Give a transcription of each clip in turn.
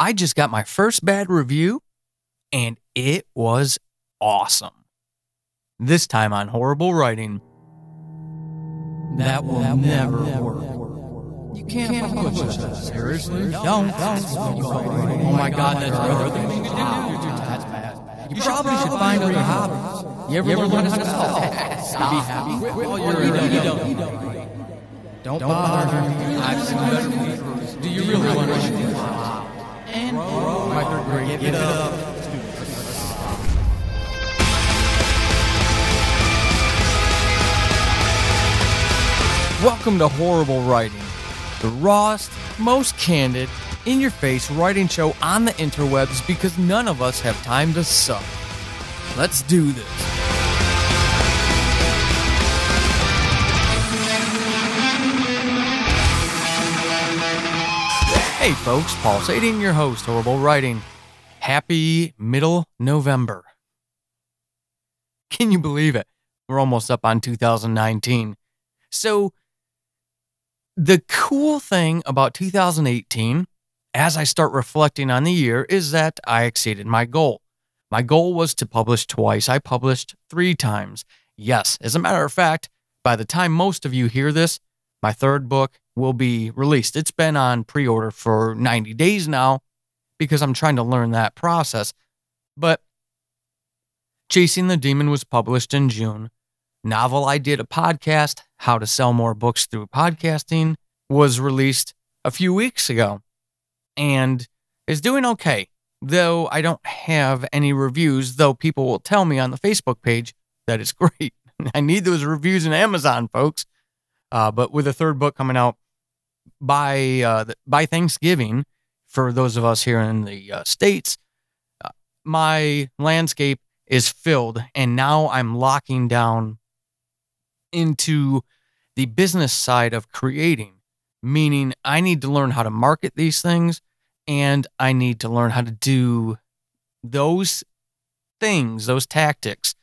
I just got my first bad review, and it was awesome. This time on Horrible Writing. That will never work. You can't push that. Seriously? Don't. Oh my God, that's another thing to do. That's bad. You probably should find other hobbies. You ever learn how to spell? Stop. Be happy. Quit while you're Don't bother me. I've seen better papers. Do you really want to do that? And my third grade, give it up. Welcome to Horrible Writing, the rawest, most candid, in-your-face writing show on the interwebs because none of us have time to suck. Let's do this. Hey folks, Paul Sading, your host, Horrible Writing. Happy middle November. Can you believe it? We're almost up on 2019. So, the cool thing about 2018, as I start reflecting on the year, is that I exceeded my goal. My goal was to publish twice. I published 3 times. Yes, as a matter of fact, by the time most of you hear this, my third book will be released. It's been on pre-order for 90 days now because I'm trying to learn that process. But Chasing the Demon was published in June. Novel I Did a Podcast, How to Sell More Books Through Podcasting, was released a few weeks ago and is doing okay, though I don't have any reviews, though people will tell me on the Facebook page that it's great. I need those reviews in Amazon, folks. But with a third book coming out by Thanksgiving, for those of us here in the States, my landscape is filled, and now I'm locking down into the business side of creating, meaning I need to learn how to market these things, and I need to learn how to do those things, those tactics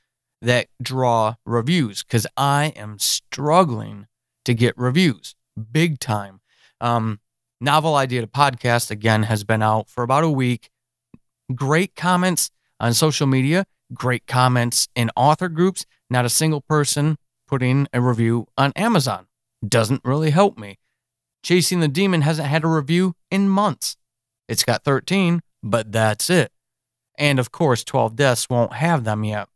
that draw reviews, because I am struggling to get reviews big time. Novel I Did a Podcast, again, has been out for about a week. Great comments on social media, great comments in author groups. Not a single person putting a review on Amazon. Doesn't really help me. Chasing the Demon hasn't had a review in months. It's got 13, but that's it. And of course, 12 Deaths won't have them yet.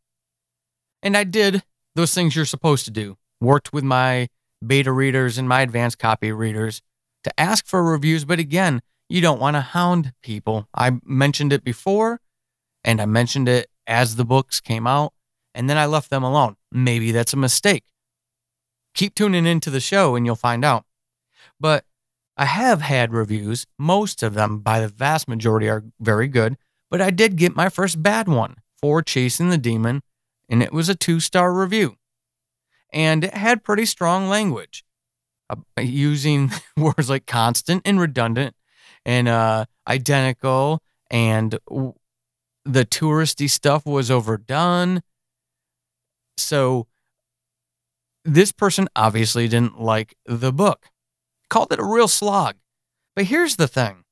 And I did those things you're supposed to do. Worked with my beta readers and my advanced copy readers to ask for reviews, but again, you don't want to hound people. I mentioned it before, and I mentioned it as the books came out, and then I left them alone. Maybe that's a mistake. Keep tuning into the show and you'll find out. But I have had reviews. Most of them, by the vast majority, are very good, but I did get my first bad one for Chasing the Demon, and it was a 2-star review. And it had pretty strong language, using words like constant and redundant and identical, and the touristy stuff was overdone. So this person obviously didn't like the book, called it a real slog. But here's the thing.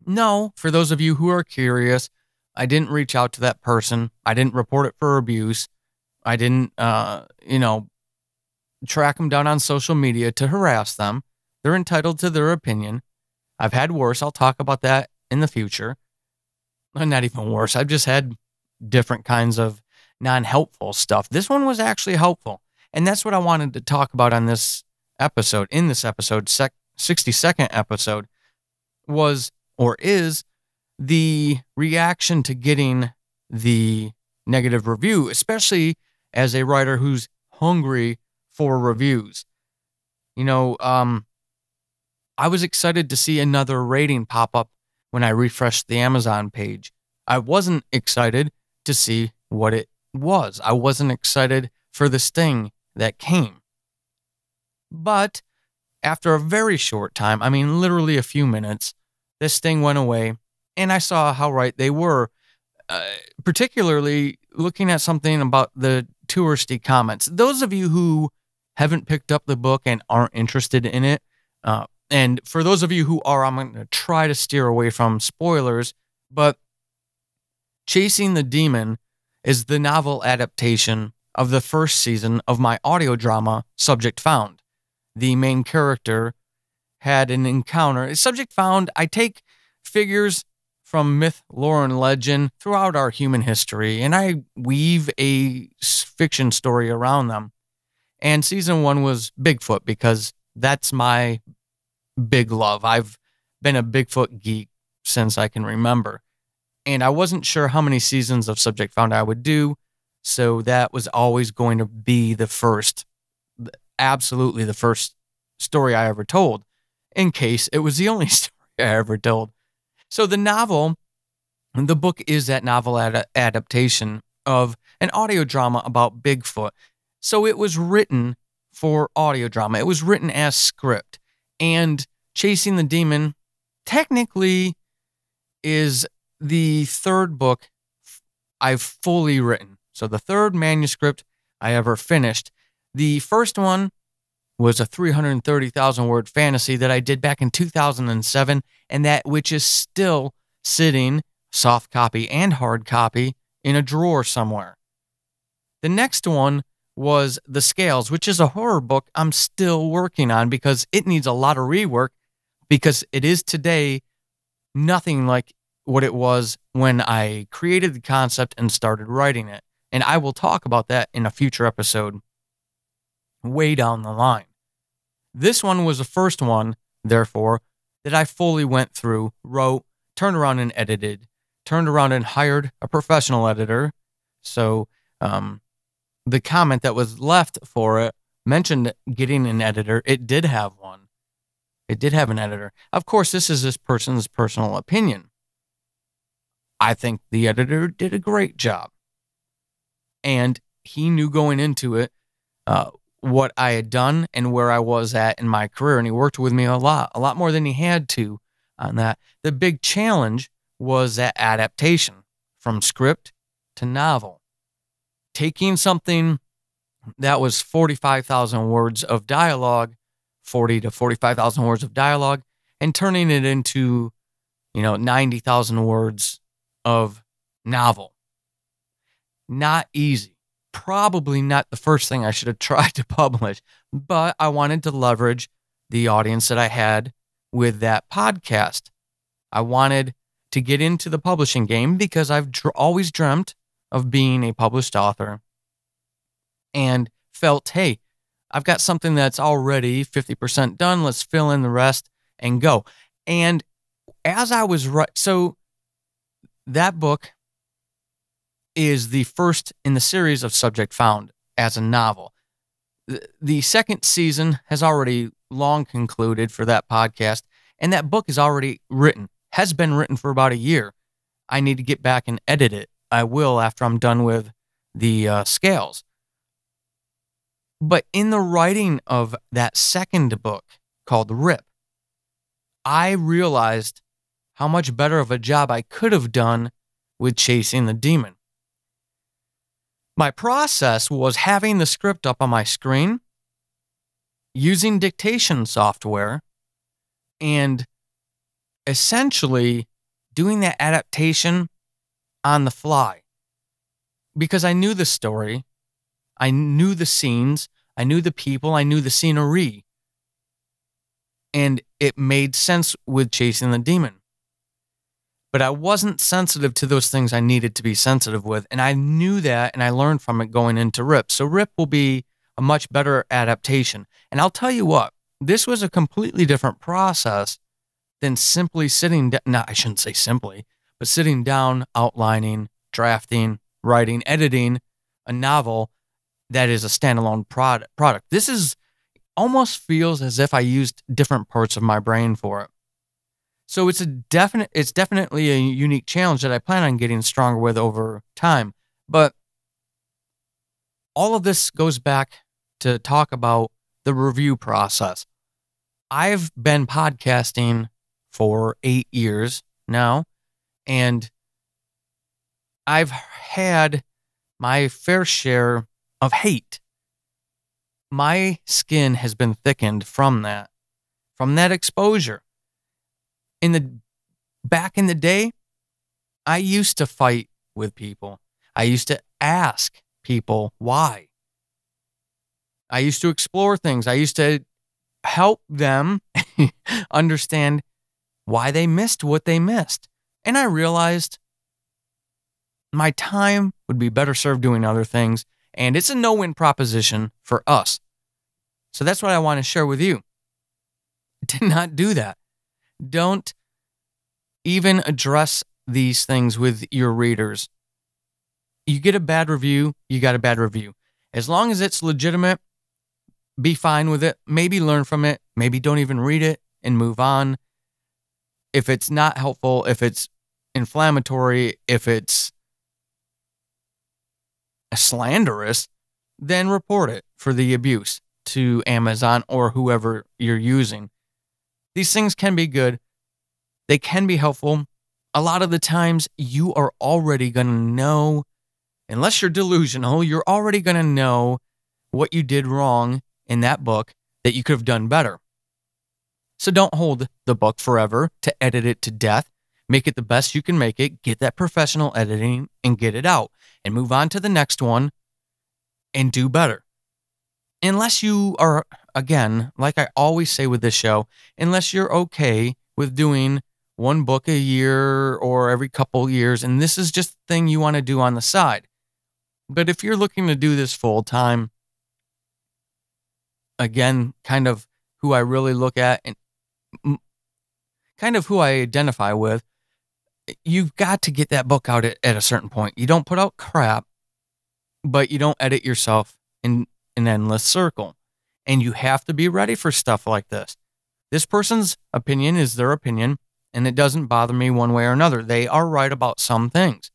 No, for those of you who are curious, I didn't reach out to that person. I didn't report it for abuse. I didn't, track them down on social media to harass them. They're entitled to their opinion. I've had worse. I'll talk about that in the future. Not even worse. I've just had different kinds of non-helpful stuff. This one was actually helpful. And that's what I wanted to talk about on this episode. In this episode, 62nd episode, was or is the reaction to getting the negative review, especially as a writer who's hungry for reviews. I was excited to see another rating pop up when I refreshed the Amazon page. I wasn't excited to see what it was. I wasn't excited for the sting that came. But after a very short time, literally a few minutes, this sting went away, and I saw how right they were, particularly looking at something about the touristy comments. Those of you who haven't picked up the book and aren't interested in it, And for those of you who are, I'm going to try to steer away from spoilers, but Chasing the Demon is the novel adaptation of the first season of my audio drama, Subject Found. The main character had an encounter. Subject Found, I take figures from myth, lore, and legend throughout our human history, and I weave a fiction story around them. And season 1 was Bigfoot, because that's my big love. I've been a Bigfoot geek since I can remember. And I wasn't sure how many seasons of Subject Found I would do, so that was always going to be the first, absolutely the first story I ever told, in case it was the only story I ever told. So the book is that novel adaptation of an audio drama about Bigfoot. So it was written for audio drama. It was written as script. And Chasing the Demon technically is the third book I've fully written. So the third manuscript I ever finished. The first one was a 330,000 word fantasy that I did back in 2007, and that which is still sitting, soft copy and hard copy, in a drawer somewhere. The next one was The Scales, which is a horror book I'm still working on because it needs a lot of rework, because it is today nothing like what it was when I created the concept and started writing it. And I will talk about that in a future episode way down the line. This one was the first one, therefore, that I fully went through, wrote, turned around and edited, turned around and hired a professional editor. So the comment that was left for it mentioned getting an editor. It did have one. It did have an editor. Of course, this is this person's personal opinion. I think the editor did a great job. And he knew going into it what I had done and where I was at in my career. And he worked with me a lot more than he had to on that. The big challenge was that adaptation from script to novel. Taking something that was 45,000 words of dialogue, 40 to 45,000 words of dialogue, and turning it into, 90,000 words of novel. Not easy. Probably not the first thing I should have tried to publish, but I wanted to leverage the audience that I had with that podcast. I wanted to get into the publishing game because I've always dreamt of being a published author and felt, hey, I've got something that's already 50% done. Let's fill in the rest and go. And as I was so that book is the first in the series of Subject Found as a novel. The second season has already long concluded for that podcast, and that book is already written, has been written for about a year. I need to get back and edit it. I will after I'm done with the Scales. But in the writing of that second book called Rip, I realized how much better of a job I could have done with Chasing the Demon. My process was having the script up on my screen, using dictation software, and essentially doing that adaptation on the fly. Because I knew the story, I knew the scenes, I knew the people, I knew the scenery. And it made sense with Chasing the Demon. But I wasn't sensitive to those things I needed to be sensitive with. And I knew that, and I learned from it going into Rip. So Rip will be a much better adaptation. And I'll tell you what, this was a completely different process than simply sitting down. No, I shouldn't say simply, but sitting down, outlining, drafting, writing, editing a novel that is a standalone product. This almost feels as if I used different parts of my brain for it. So it's definitely a unique challenge that I plan on getting stronger with over time. But all of this goes back to talk about the review process. I've been podcasting for 8 years now, and I've had my fair share of hate. My skin has been thickened from that from that exposure. Back in the day, I used to fight with people. I used to ask people why. I used to explore things. I used to help them understand why they missed what they missed. And I realized my time would be better served doing other things. And it's a no-win proposition for us. So that's what I want to share with you. Do not do that. Don't even address these things with your readers. You get a bad review, you got a bad review. As long as it's legitimate, be fine with it. Maybe learn from it. Maybe don't even read it and move on. If it's not helpful, if it's inflammatory, if it's slanderous, then report it for the abuse to Amazon or whoever you're using. These things can be good. They can be helpful. A lot of the times you are already going to know, unless you're delusional, you're already going to know what you did wrong in that book that you could have done better. So don't hold the book forever to edit it to death. Make it the best you can make it. Get that professional editing and get it out. And move on to the next one and do better. Unless you are, again, like I always say with this show, unless you're okay with doing one book a year or every couple years, and this is just the thing you want to do on the side. But if you're looking to do this full time, again, kind of who I really look at and kind of who I identify with, you've got to get that book out at a certain point. You don't put out crap, but you don't edit yourself in an endless circle. And you have to be ready for stuff like this. This person's opinion is their opinion, and it doesn't bother me one way or another. They are right about some things.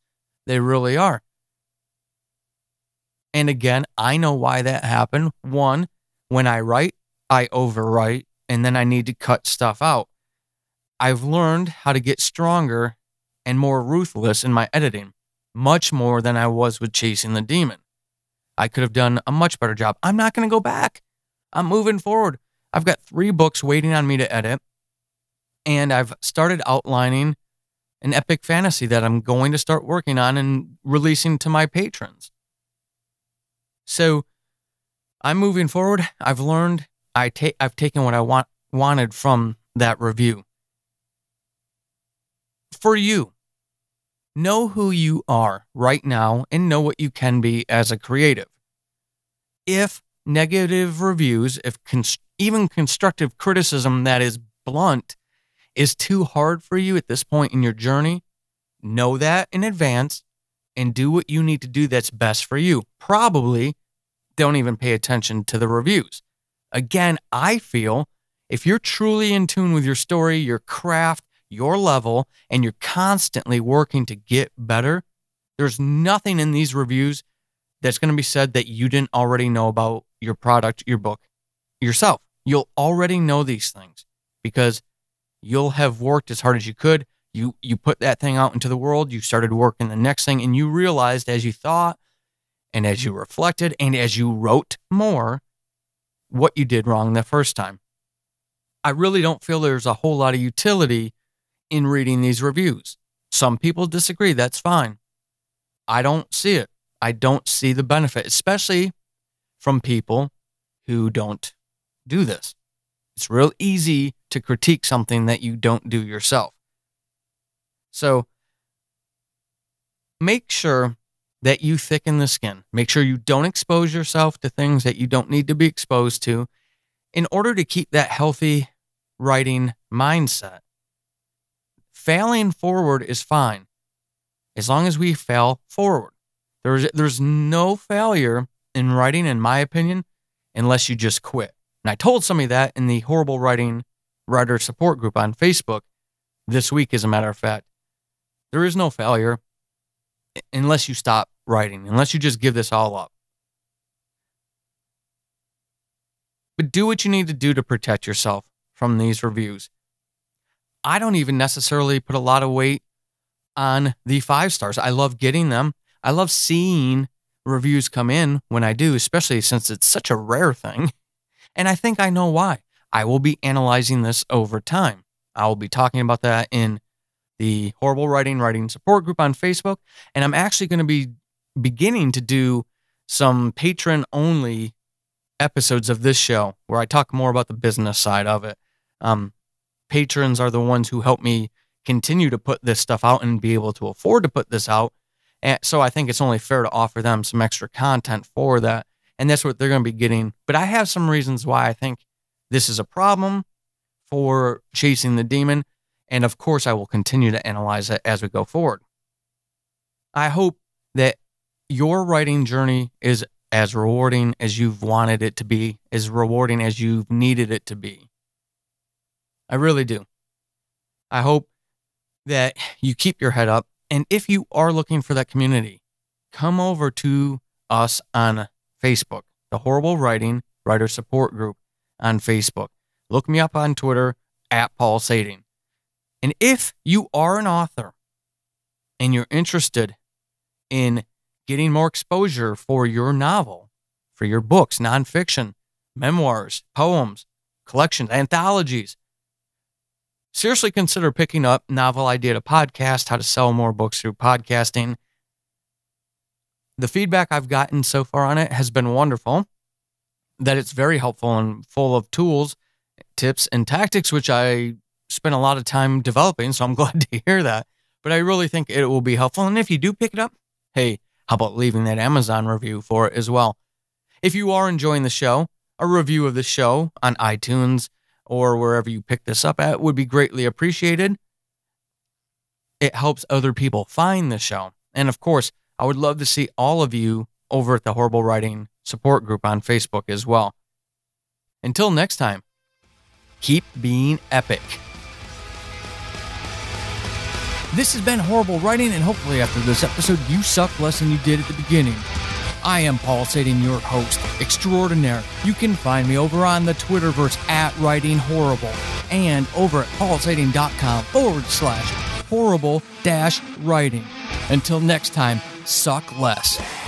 They really are. And again, I know why that happened. One, when I write, I overwrite, and then I need to cut stuff out. I've learned how to get stronger and more ruthless in my editing, much more than I was with Chasing the Demon. I could have done a much better job. I'm not going to go back. I'm moving forward. I've got 3 books waiting on me to edit, and I've started outlining an epic fantasy that I'm going to start working on and releasing to my patrons. So I'm moving forward. I've learned. I've taken what I wanted from that review. For you, know who you are right now and know what you can be as a creative. If negative reviews, if even constructive criticism that is blunt is too hard for you at this point in your journey, know that in advance and do what you need to do that's best for you. Probably don't even pay attention to the reviews. Again, I feel if you're truly in tune with your story, your craft, your level, and you're constantly working to get better, there's nothing in these reviews that's going to be said that you didn't already know about your product, your book, yourself. You'll already know these things because you'll have worked as hard as you could. You put that thing out into the world. You started working the next thing, and you realized as you thought and as you reflected and as you wrote more what you did wrong the first time. I really don't feel there's a whole lot of utility in reading these reviews. Some people disagree. That's fine. I don't see it. I don't see the benefit, especially from people who don't do this. It's real easy to critique something that you don't do yourself. So make sure that you thicken the skin. Make sure you don't expose yourself to things that you don't need to be exposed to in order to keep that healthy writing mindset. Failing forward is fine as long as we fail forward. There's no failure in writing, in my opinion, unless you just quit. And I told somebody that in the Horrible Writing Writer Support Group on Facebook this week, as a matter of fact. There is no failure unless you stop writing, unless you just give this all up. But do what you need to do to protect yourself from these reviews. I don't even necessarily put a lot of weight on the 5 stars. I love getting them. I love seeing reviews come in when I do, especially since it's such a rare thing. And I think I know why. I will be analyzing this over time. I will be talking about that in the Horrible Writing Support Group on Facebook. And I'm actually going to be beginning to do some patron-only episodes of this show where I talk more about the business side of it. Patrons are the ones who help me continue to put this stuff out and be able to afford to put this out. And so I think it's only fair to offer them some extra content for that. And that's what they're going to be getting. But I have some reasons why I think this is a problem for chasing the demon. And of course, I will continue to analyze it as we go forward. I hope that your writing journey is as rewarding as you've wanted it to be, as rewarding as you've needed it to be. I really do. I hope that you keep your head up. And if you are looking for that community, come over to us on Facebook, the Horrible Writer Support Group on Facebook. Look me up on Twitter at Paul Sading. And if you are an author and you're interested in getting more exposure for your novel, for your books, nonfiction, memoirs, poems, collections, anthologies, seriously consider picking up Novel Idea to Podcast, How to Sell More Books Through Podcasting. The feedback I've gotten so far on it has been wonderful, that it's very helpful and full of tools, tips, and tactics, which I spent a lot of time developing, so I'm glad to hear that. But I really think it will be helpful. And if you do pick it up, hey, how about leaving that Amazon review for it as well? If you are enjoying the show, a review of the show on iTunes or wherever you pick this up at would be greatly appreciated. It helps other people find the show. And of course, I would love to see all of you over at the Horrible Writing Support Group on Facebook as well. Until next time, keep being epic. This has been Horrible Writing, and hopefully after this episode, you suck less than you did at the beginning. I am Paul Sading, your host extraordinaire. You can find me over on the Twitterverse at WritingHorrible and over at paulsading.com/horrible-writing. Until next time, suck less.